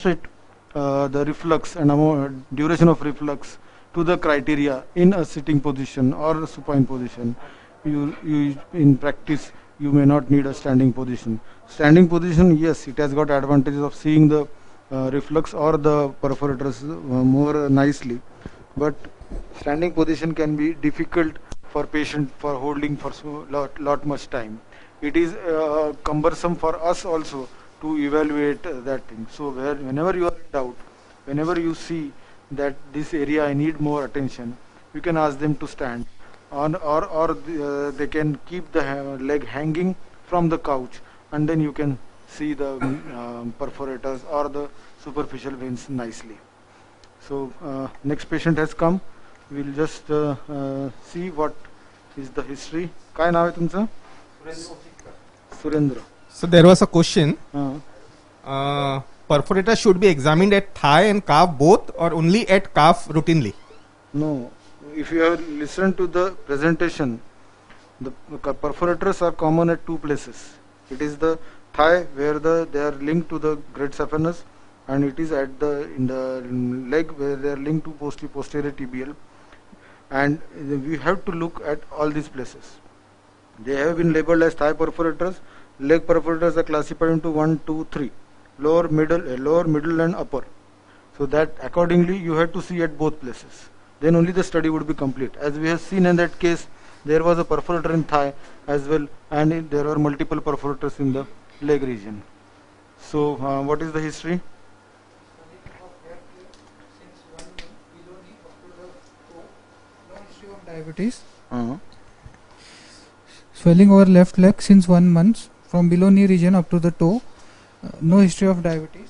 demonstrate the reflux and duration of reflux to the criteria in a sitting position or a supine position. You in practice you may not need a standing position. Standing position, yes, it has got advantages of seeing the reflux or the perforators more nicely, but standing position can be difficult for patient for holding for lot much time. It is cumbersome for us also to evaluate that thing. So whenever you are in doubt, whenever you see that this area I need more attention, you can ask them to stand on, they can keep the leg hanging from the couch, and then you can see the perforators or the superficial veins nicely. So next patient has come. We'll just see what is the history. काय नाव आहे तुमचं? Surendra. So there was a question. हां. Perforator should be examined at thigh and calf both, or only at calf routinely? No, if you have listened to the presentation, the perforators are common at two places. It is the thigh where they are linked to the great saphenous, and it is at in the leg where they are linked to posterior tibial. And we have to look at all these places. They have been labeled as thigh perforators. Leg perforators are classified into 1, 2, 3. Lower, middle and upper. So that accordingly you have to see at both places. Then only the study would be complete. As we have seen in that case, there was a perforator in thigh as well, and there were multiple perforators in the leg region. So what is the history? Diabetes. Uh-huh. Swelling over left leg since 1 month from below knee region up to the toe. No history of diabetes.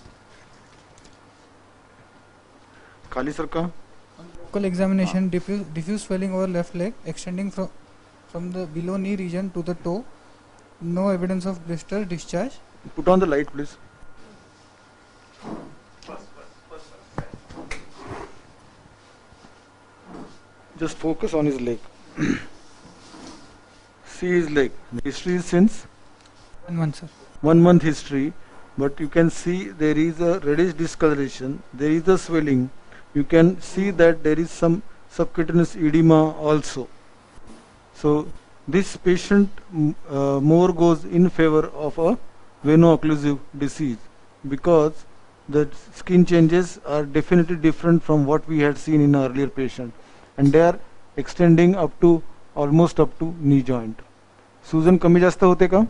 Kali sarka? Local examination, diffuse swelling over left leg extending from the below knee region to the toe. No evidence of blister, discharge. Put on the light, please. Just focus on his leg. See his leg. The history is since 1 month, sir. 1 month history, but you can see there is a reddish discoloration, there is a swelling. You can see that there is some subcutaneous edema also. So this patient more goes in favor of a veno-occlusive disease, because the skin changes are definitely different from what we had seen in an earlier patient, and they are extending up to almost up to knee joint. Susan कमी जास्त होते का?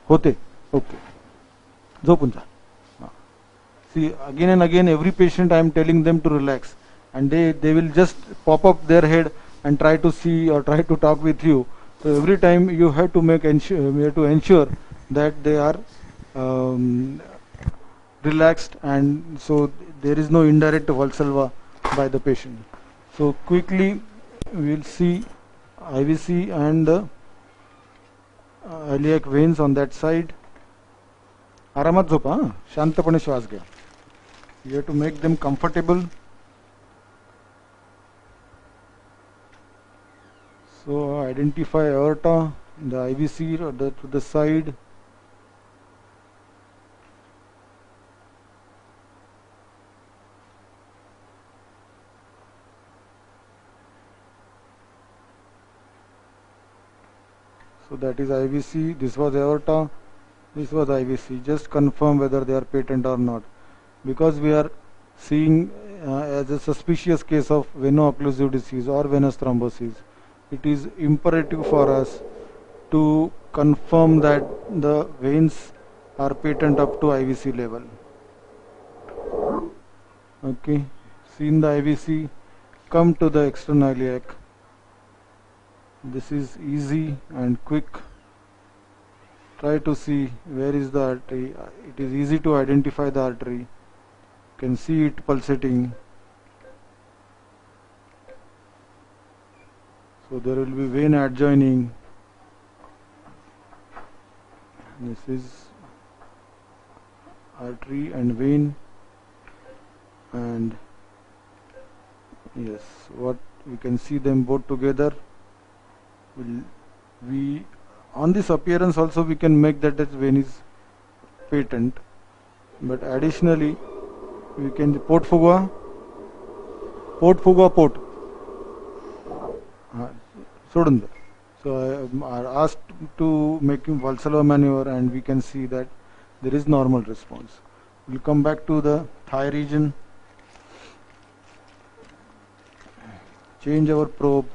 होते. Okay. झोपून जा. See, again and again every patient I am telling them to relax, and they will just pop up their head and try to see or try to talk with you. So every time you have to ensure that they are relaxed, and so there is no indirect Valsalva by the patient. So quickly we will see IVC and the iliac veins on that side. आरामात झोपा, शांतपणे श्वास घ्या. You have to make them comfortable. So identify aorta, the IVC to the side. So that is IVC, this was aorta, this was IVC. Just confirm whether they are patent or not. Because we are seeing as a suspicious case of veno-occlusive disease or venous thrombosis, it is imperative for us to confirm that the veins are patent up to IVC level. Okay, seen the IVC, come to the external iliac. This is easy and quick. Try to see where is the artery. It is easy to identify the artery. You can see it pulsating. So there will be vein adjoining. This is artery and vein, and yes, what we can see them both together. We on this appearance also we can make that vein is patent, but additionally we can port fugua, port. सोडून द्या. So I are asked to make Valsalva maneuver, and we can see that there is normal response. We'll come back to the thigh region. Change our probe.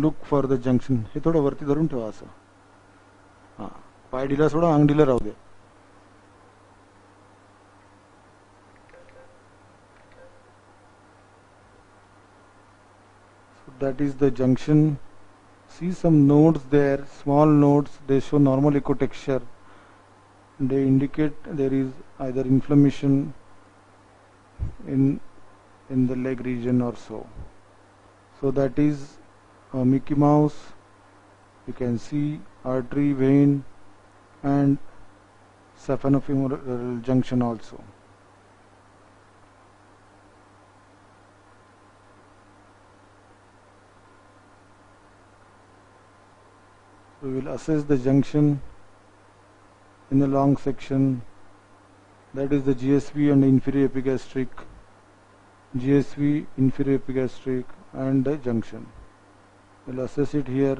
Look for the junction. हे थोडं वरती धरून ठेवा असं. हां, पाय ढिला soda, अंग ढिलं राहू दे. So that is the junction. See some nodes there, small nodes. They show normal echo texture. They indicate there is either inflammation in the leg region or so. So that is Mickey Mouse. You can see artery, vein, and saphenofemoral junction also. We will assess the junction in the long section. That is the GSV and inferior epigastric, GSV, inferior epigastric, and the junction. We'll assess it here.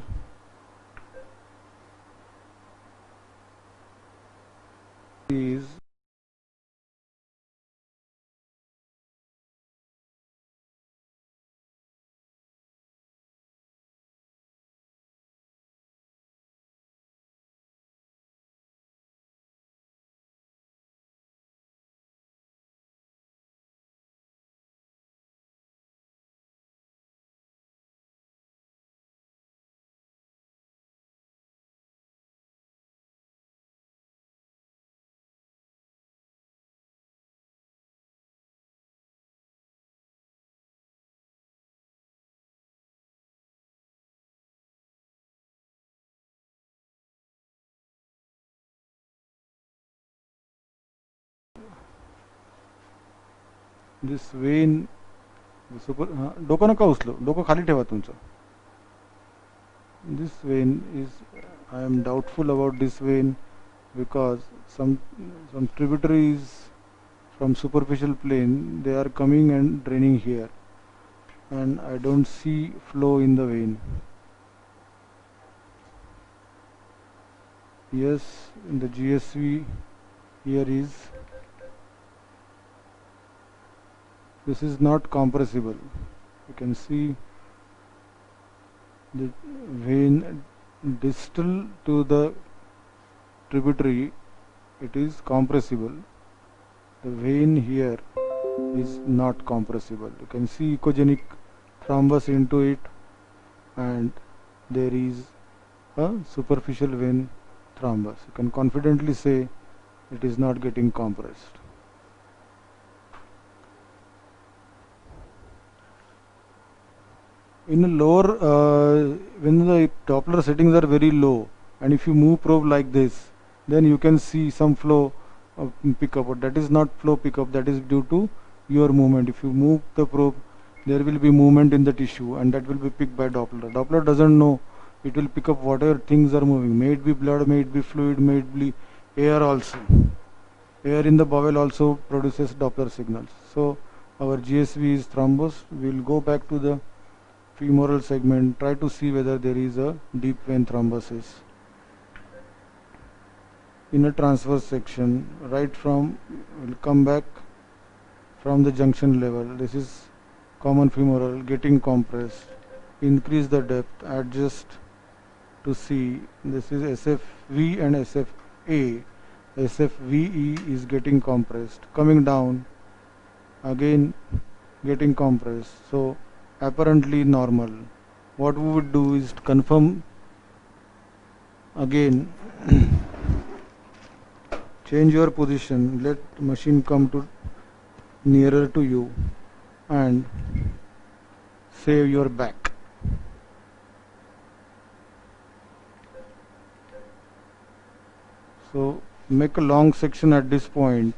Is this vein super डोकं नका उचलो, डोकं खाली ठेवा तुमचं. This vein is, I am doubtful about this vein because some tributaries from superficial plane, they are coming and draining here, and I don't see flow in the vein. Yes, in the GSV here is, this is not compressible. You can see the vein distal to the tributary, it is compressible. The vein here is not compressible. You can see echogenic thrombus into it, and there is a superficial vein thrombus. You can confidently say it is not getting compressed. In a lower, when the Doppler settings are very low, and if you move probe like this, then you can see some flow pickup, but that is not flow pickup, that is due to your movement. If you move the probe, there will be movement in the tissue, and that will be picked by Doppler. Doppler doesn't know, it will pick up whatever things are moving, may it be blood, may it be fluid, may it be air also. Air in the bowel also produces Doppler signals. So our GSV is thrombus. We will go back to the femoral segment, try to see whether there is a deep vein thrombosis. In a transverse section, right from, we'll come back from the junction level. This is common femoral getting compressed. Increase the depth, adjust to see. This is SFV and SFA. SFVE is getting compressed. Coming down, again getting compressed. So apparently normal. What we would do is to confirm again. Change your position, let machine come to nearer to you, and save your back. So make a long section at this point.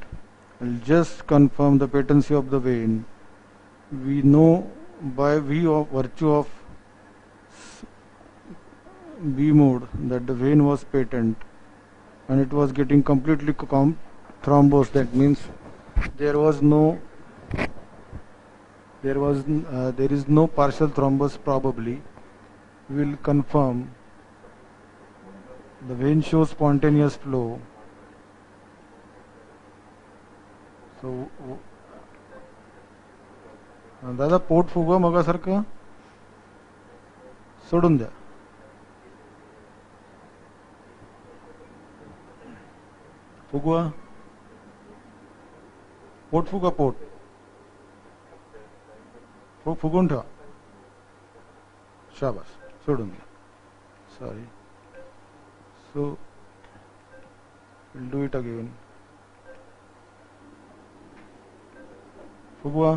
I'll just confirm the patency of the vein. We know by virtue of B mode that the vein was patent and it was getting completely thrombosed. That means there was no there is no partial thrombus probably. We will confirm the vein shows spontaneous flow. So दादा pot फुगवा मगासारखं सोडून द्या. फुगवा pot फुगा pot फुगून ठेवा. शाबास सोडून द्या. Sorry. So we'll do it again. फुगवा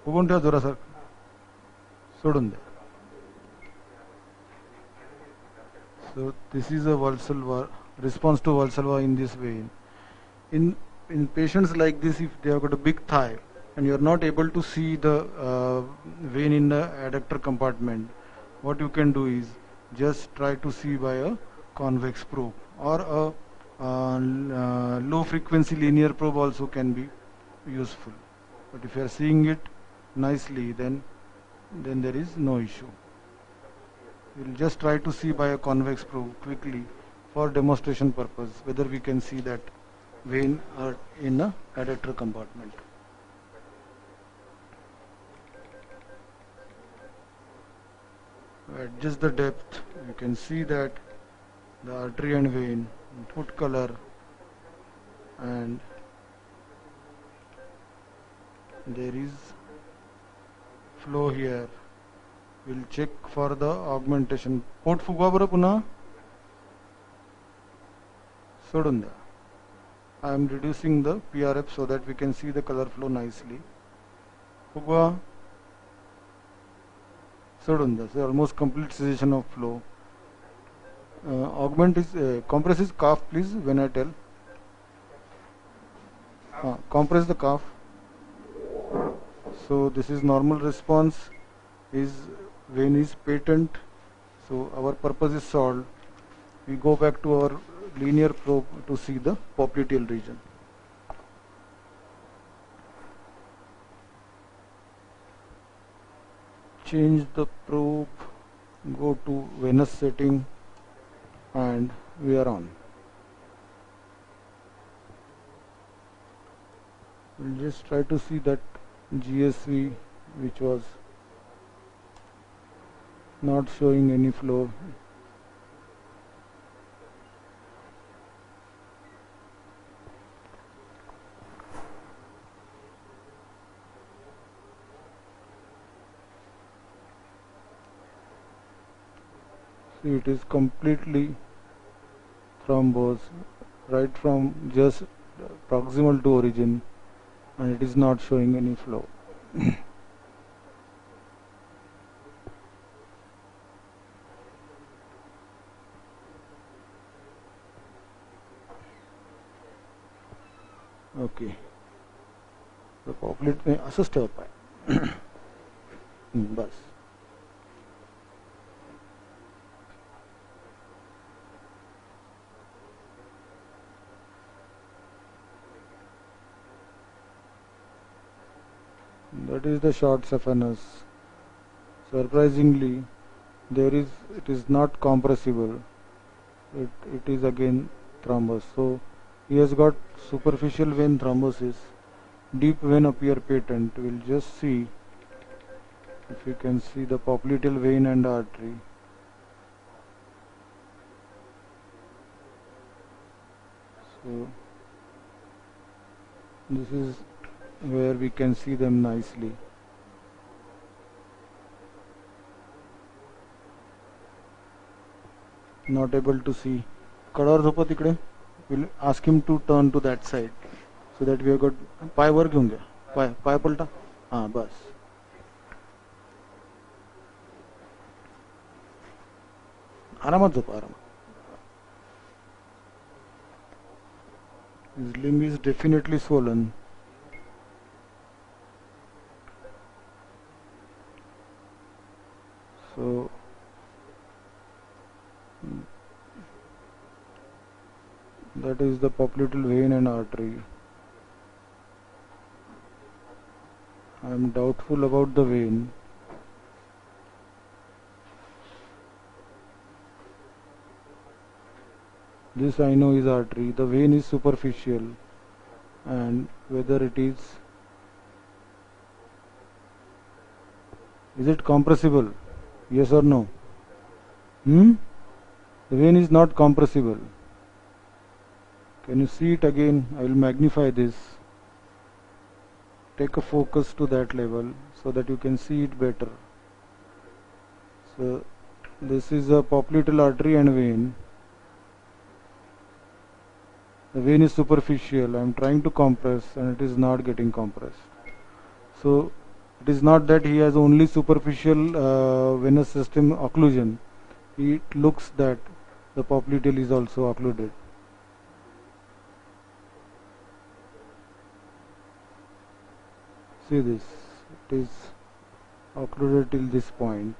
फुगून ठेवा जोरासारखं सोडून द्या. So this is a Valsalva response to Valsalva in this vein. In patients like this, if they have got a big thigh and you are not able to see the vein in the adductor compartment, what you can do is just try to see by a convex probe, or a low frequency linear probe also can be useful. But if you are seeing it nicely, then there is no issue. We will just try to see by a convex probe quickly for demonstration purpose whether we can see that vein are in a adductor compartment. Adjust the depth. You can see that the artery and vein, foot color, and there is flow here. We'll check for the augmentation. पोट फुगवा बरं पुन्हा सोडून द्या. I am reducing the PRF so that we can see the color flow nicely. फुगवा सोडून द्या. So almost complete cessation of flow. Augment is compress his calf please when I tell. Compress the calf. So this is normal response. His vein is patent. So our purpose is solved. We go back to our linear probe to see the popliteal region. Change the probe, go to venous setting, and we are on. We'll just try to see that GSV which was not showing any flow. See, it is completely thrombosed right from just proximal to origin, and it is not showing any flow. Okay. The populate में असस ठेवा पाय. बस. That is the short saphenous. Surprisingly, it is not compressible. It is again thrombus. So he has got superficial vein thrombosis. Deep vein appear patent. We'll just see if you can see the popliteal vein and artery. So this is where we can see them nicely. Not able to see. कडावर झोपा तिकडे. We'll ask him to turn to that side so that we have got पाय वर घेऊन घ्या. पाय पलटा. हाँ बस. आरामात झोपा आरामात. His limb is definitely swollen. So that is the popliteal vein and artery. I am doubtful about the vein. This I know is artery. The vein is superficial, and whether it is it compressible? Yes or no? The vein is not compressible. Can you see it again? I will magnify this. Take a focus to that level so that you can see it better. So this is a popliteal artery and vein. The vein is superficial. I am trying to compress and it is not getting compressed. So it is not that he has only superficial venous system occlusion. It looks that the popliteal is also occluded. See this, it is occluded till this point.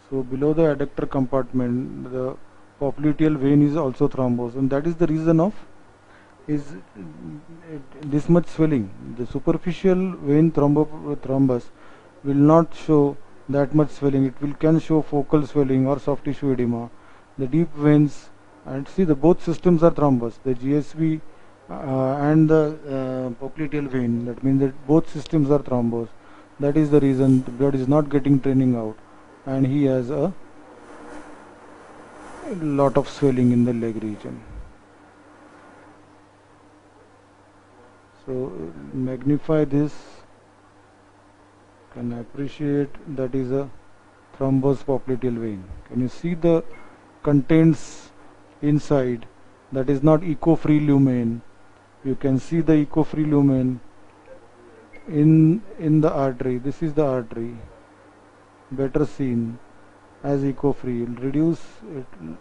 So below the adductor compartment, the popliteal vein is also thrombosed, and that is the reason of this much swelling. The superficial vein thrombus will not show that much swelling. It can show focal swelling or soft tissue edema. The deep veins, and see, the both systems are thrombus. The GSV and the popliteal vein. That means that both systems are thrombus. That is the reason the blood is not getting draining out, and he has a lot of swelling in the leg region. So magnify this, can appreciate that is a thrombus popliteal vein. Can you see the contents inside? That is not echo-free lumen. You can see the echo-free lumen in the artery. This is the artery, better seen as echo-free. Reduce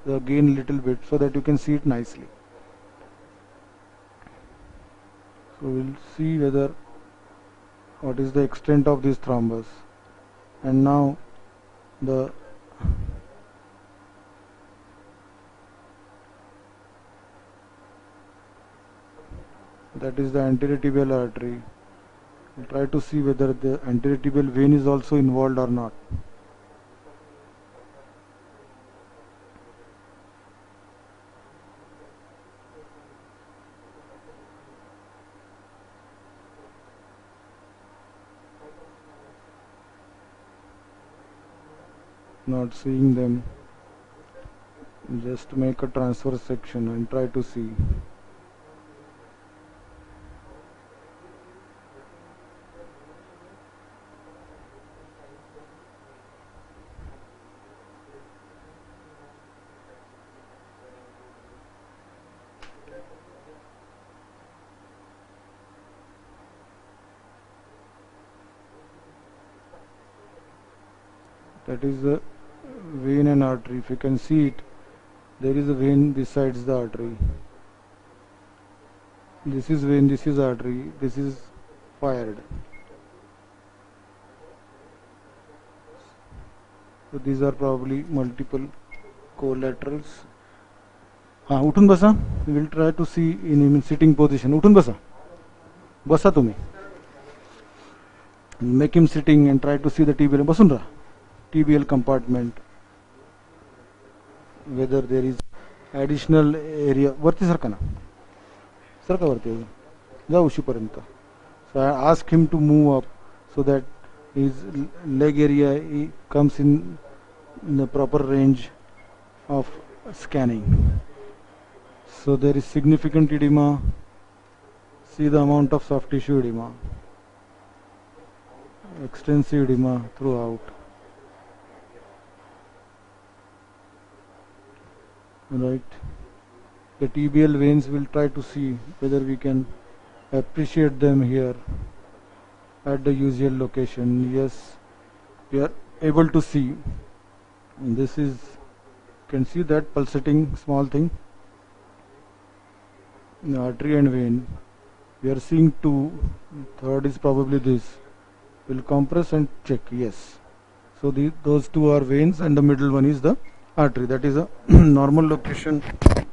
the gain little bit so that you can see it nicely. So we'll see what is the extent of this thrombus. And now that is the anterior tibial artery. We'll try to see whether the anterior tibial vein is also involved or not. Not seeing them, just make a transverse section and try to see. That is the vein and artery. If you can see it, there is a vein besides the artery. This is vein, this is artery, this is fired. So these are probably multiple collaterals. उठून बसा. We will try to see in sitting position. उठून बसा. बसा तुम्ही. Make him sitting and try to see the tibial. बसून राहा. TBL compartment, whether there is additional area. वरती सरका ना, सरका वरती जा उशीपर्यंत. So I ask him to move up so that his leg area comes in the proper range of scanning. So there is significant edema. See the amount of soft tissue edema, extensive edema throughout. Right, the tibial veins will try to see whether we can appreciate them here at the usual location. Yes, we are able to see. This is, you can see that pulsating small thing, artery and vein. We are seeing two. Third is probably this. We'll compress and check. Yes. So those two are veins, and the middle one is the artery. That is a normal location,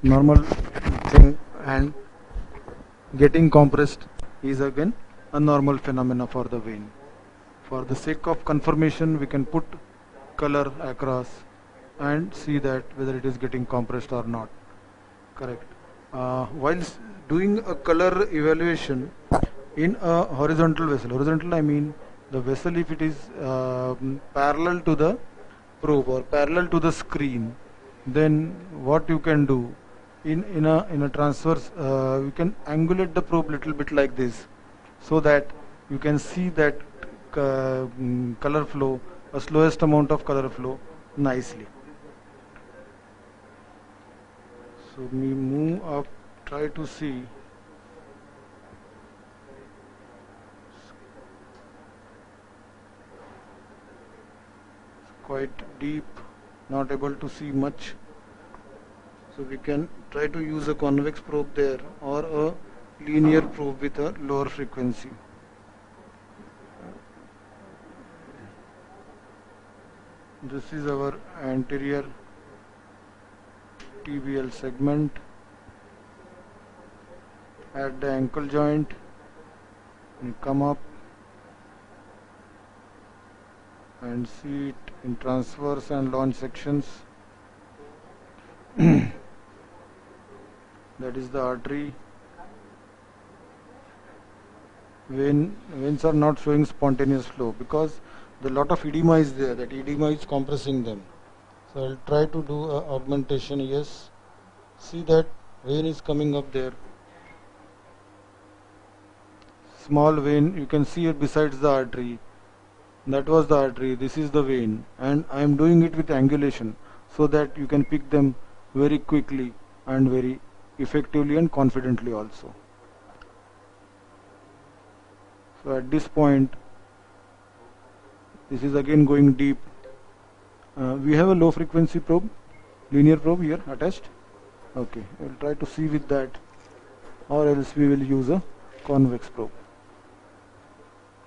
normal thing, and getting compressed is again a normal phenomena for the vein. For the sake of confirmation, we can put color across and see that whether it is getting compressed or not. Correct. While doing a color evaluation in a horizontal vessel, horizontal I mean the vessel, if it is parallel to the probe or parallel to the screen, then what you can do in a transverse, you can angulate the probe little bit like this, so that you can see that color flow, a slowest amount of color flow nicely. So we move up, try to see. It's quite deep, not able to see much. So we can try to use a convex probe there or a linear probe with a lower frequency. This is our anterior TBL segment at the ankle joint. We come up and see it in transverse and launch sections. That is the artery. Veins are not showing spontaneous flow because the lot of edema is there. That edema is compressing them. So I'll try to do a augmentation. Yes, see that vein is coming up there. Small vein, you can see it besides the artery. That was the artery. This is the vein, and I am doing it with angulation so that you can pick them very quickly and very effectively and confidently also. So at this point, this is again going deep. We have a low frequency probe, linear probe here attached. Okay, we'll try to see with that, or else we will use a convex probe.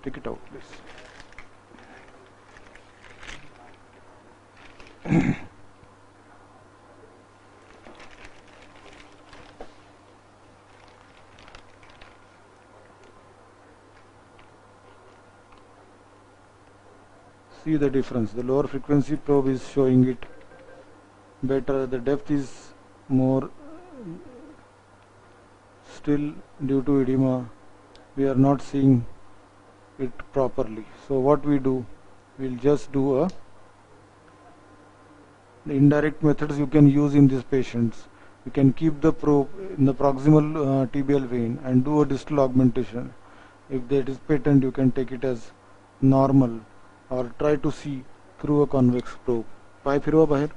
Take it out, please. See the difference. The lower frequency probe is showing it better. The depth is more. Still, due to edema, we are not seeing it properly. So what we do, we'll just do the indirect methods you can use in these patients. You can keep the probe in the proximal tibial vein and do a distal augmentation. If that is patent, you can take it as normal or try to see through a convex probe. पाय फिरवा बाहेर.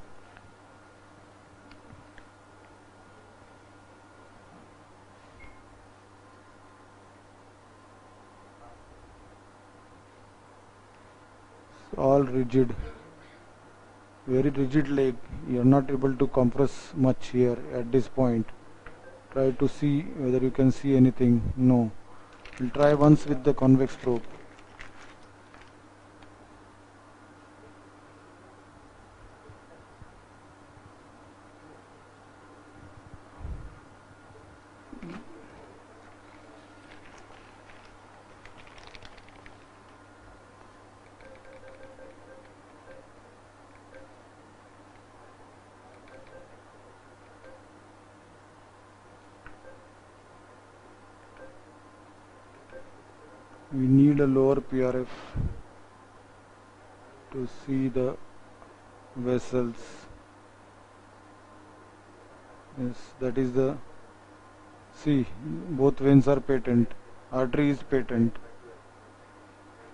All rigid, very rigid leg. You are not able to compress much here at this point. Try to see whether you can see anything. No. We'll try once with the convex probe. We need a lower PRF to see the vessels. Yes, that is the, see, both veins are patent, artery is patent.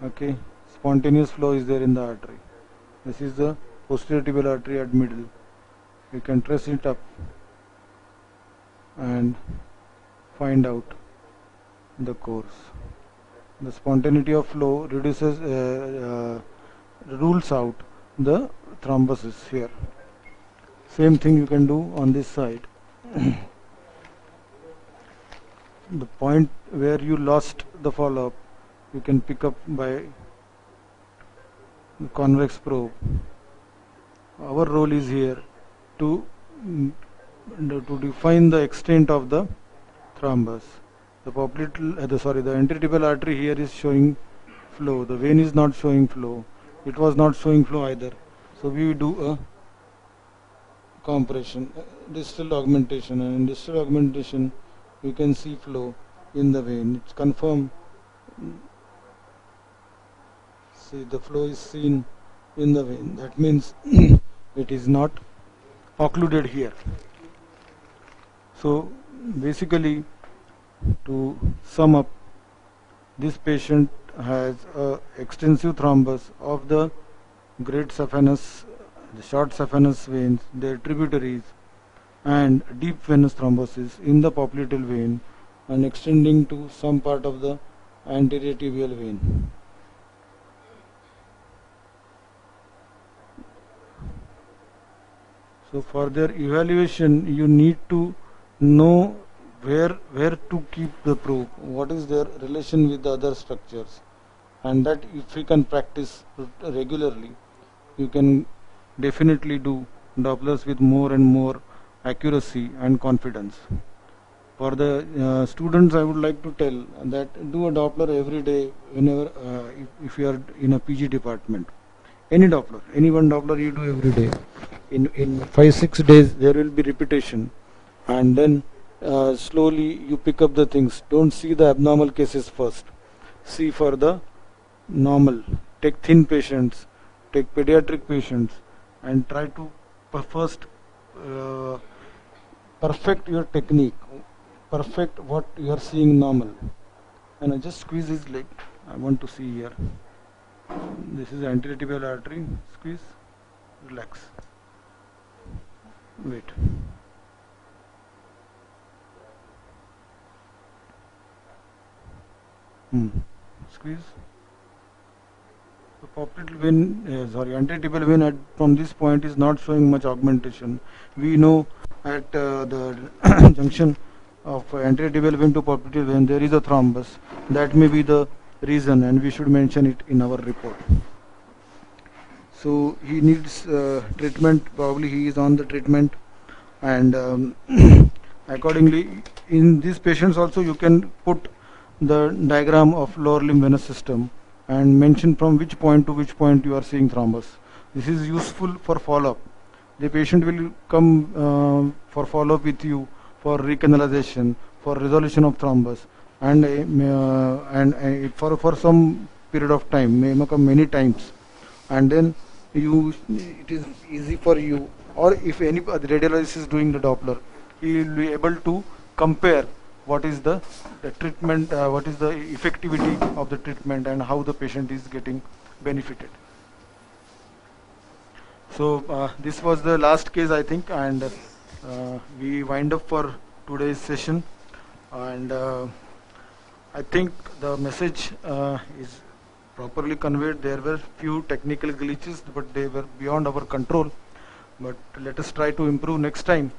Okay, spontaneous flow is there in the artery. This is the posterior tibial artery at middle. You can trace it up and find out the course. The spontaneity of flow reduces, rules out the thrombosis here. Same thing you can do on this side. The point where you lost the follow-up, you can pick up by the convex probe. Our role is here to define the extent of the thrombus. The the anteritibial artery here is showing flow. The vein is not showing flow. It was not showing flow either. So we do a compression, distal augmentation, and in distal augmentation you can see flow in the vein. It's confirmed. See, the flow is seen in the vein. That means it is not occluded here. So basically, to sum up, this patient has a extensive thrombus of the great saphenous, the short saphenous veins, their tributaries, and deep venous thrombosis in the popliteal vein and extending to some part of the anterior tibial vein. So for their evaluation, you need to know where to keep the probe, what is their relation with the other structures, and that if we can practice regularly, you can definitely do Dopplers with more and more accuracy and confidence. For the students, I would like to tell that do a Doppler every day whenever, if you are in a PG department. Any Doppler, any one Doppler you do every day. In 5-6 days there will be repetition, and then slowly you pick up the things. Don't see the abnormal cases first. See for the normal. Take thin patients, take pediatric patients, and try to first perfect your technique, perfect what you are seeing normal. And I just squeeze his leg. I want to see here. This is anterior tibial artery. Squeeze, relax. Wait. Squeeze. The popliteal vein, anterior tibial vein from this point is not showing much augmentation. We know at the junction of anterior tibial vein to popliteal vein there is a thrombus. That may be the reason, and we should mention it in our report. So he needs treatment. Probably he is on the treatment, and accordingly, in these patients also you can put the diagram of lower limb venous system and mention from which point to which point you are seeing thrombus. This is useful for follow-up. The patient will come for follow-up with you for recanalization, for resolution of thrombus, and for some period of time, may come many times, and then it is easy for you, or if any radiologist is doing the Doppler, he will be able to compare what is the treatment, what is the effectivity of the treatment, and how the patient is getting benefited. So this was the last case, I think, and we wind up for today's session, and I think the message is properly conveyed. There were few technical glitches, but they were beyond our control, but let us try to improve next time.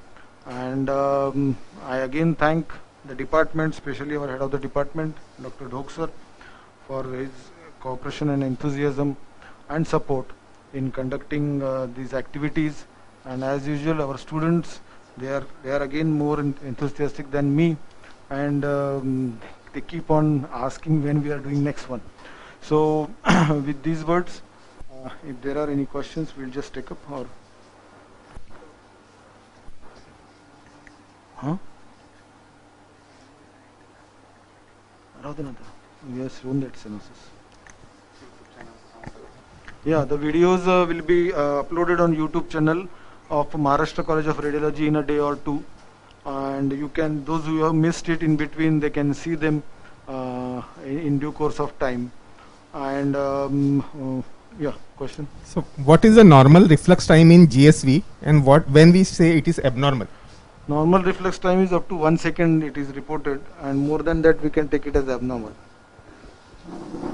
And I again thank the department, especially our head of the department, Dr. Dhok sir, for his cooperation and enthusiasm and support in conducting these activities. And as usual, our students, they are again more enthusiastic than me, and they keep on asking when we are doing next one. So with these words, if there are any questions, we'll just take up. Or we have shown that synopsis. Yeah, the videos will be uploaded on YouTube channel of Maharashtra College of Radiology in a day or two, and you can, those who have missed it in between, they can see them in due course of time. And yeah, question. So what is the normal reflux time in GSV, and what when we say it is abnormal? Normal reflex time is up to 1 second it is reported, and more than that we can take it as abnormal.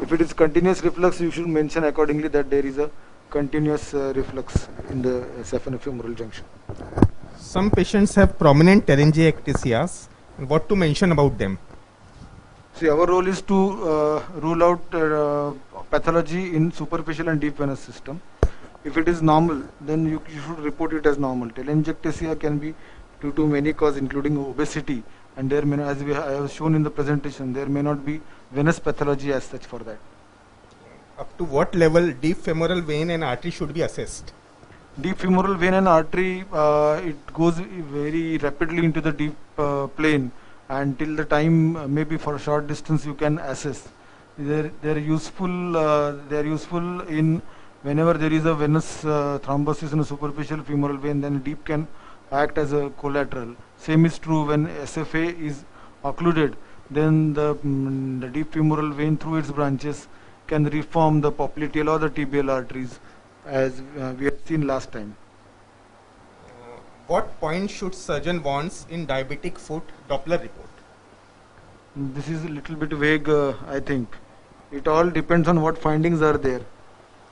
If it is continuous reflux, you should mention accordingly that there is a continuous reflux in the saphenofemoral junction. Some patients have prominent telangiectasias. What to mention about them? See, our role is to rule out pathology in superficial and deep venous system. If it is normal, then you should report it as normal. Telangiectasia can be due to many causes, including obesity, and there may, as I have shown in the presentation, there may not be venous pathology as such for that. Up to what level deep femoral vein and artery should be assessed? Deep femoral vein and artery, it goes very rapidly into the deep plane, and till the time maybe for a short distance you can assess. They're useful. They're useful in whenever there is a venous thrombosis in a superficial femoral vein. Then deep can act as a collateral. Same is true when SFA is occluded. Then the deep femoral vein through its branches can reform the popliteal or the tibial arteries, as we have seen last time. What point should surgeon wants in diabetic foot Doppler report? This is a little bit vague, I think. It all depends on what findings are there.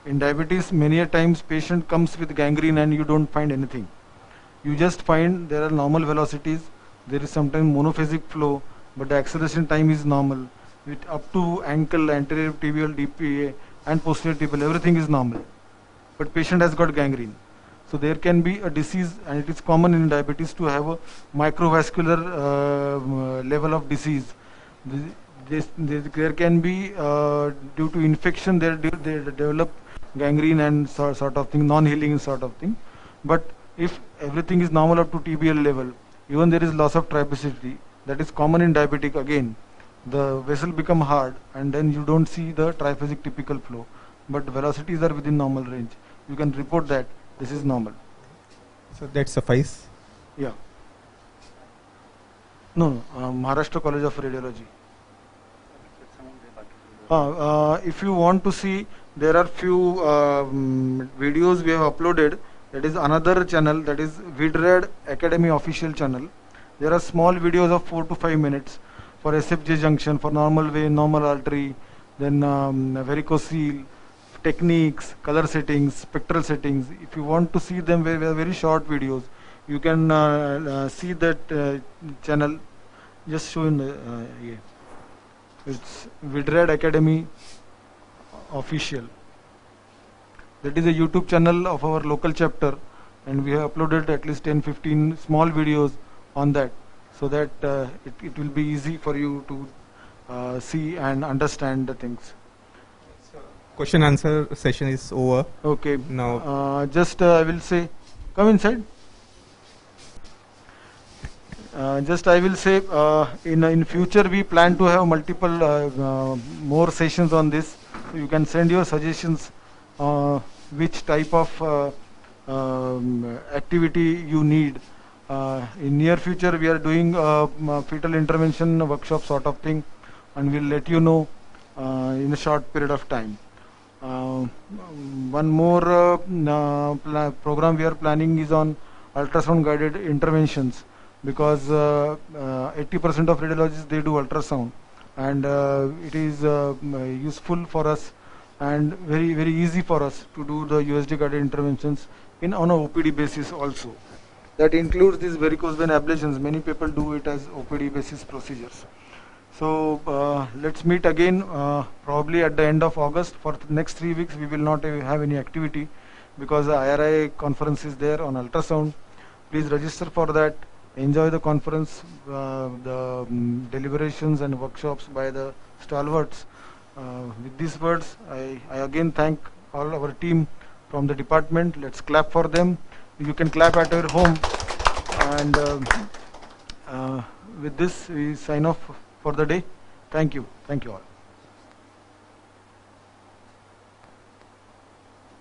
In diabetes, many a times patient comes with gangrene and you don't find anything. You just find there are normal velocities, there is sometimes monophasic flow, but the acceleration time is normal. With up to ankle, anterior tibial, DPA and posterior tibial, everything is normal. But patient has got gangrene. So there can be a disease, and it is common in diabetes to have a microvascular level of disease. There can be due to infection, they develop gangrene and sort of thing, non-healing sort of thing. But if everything is normal up to TBL level, even there is loss of triplicity, that is common in diabetic again. The vessel become hard, and then you don't see the triphasic typical flow, but velocities are within normal range. You can report that this is normal. So that suffice. Yeah. No, Maharashtra College of Radiology. If you want to see, there are few videos we have uploaded. That is another channel, that is Vidred Academy official channel. There are small videos of 4 to 5 minutes for SFJ junction, for normal vein, normal artery, then varicocele, techniques, color settings, spectral settings. If you want to see them, very short videos, you can see that channel. Just show in the yeah. It's Vidred Academy official. That is a YouTube channel of our local chapter, and we have uploaded at least 10-15 small videos on that, so that it will be easy for you to see and understand the things. Question answer session is over. Okay. Now, just I will say, come inside. Just I will say, in future we plan to have multiple more sessions on this. You can send your suggestions, which type of activity you need. In near future we are doing fetal intervention workshop sort of thing, and we'll let you know in a short period of time. One more program we are planning is on ultrasound guided interventions, because 80% of radiologists, they do ultrasound, and it is useful for us and very easy for us to do the USD guided interventions on a OPD basis also. That includes these varicose vein ablations. Many people do it as OPD basis procedures. So let's meet again probably at the end of August. For the next 3 weeks we will not have any activity, because the IRI conference is there on ultrasound. Please register for that. Enjoy the conference, the deliberations and workshops by the stalwarts. With these words, I again thank all our team from the department. Let's clap for them. You can clap at your home. And with this, we sign off for the day. Thank you. Thank you all.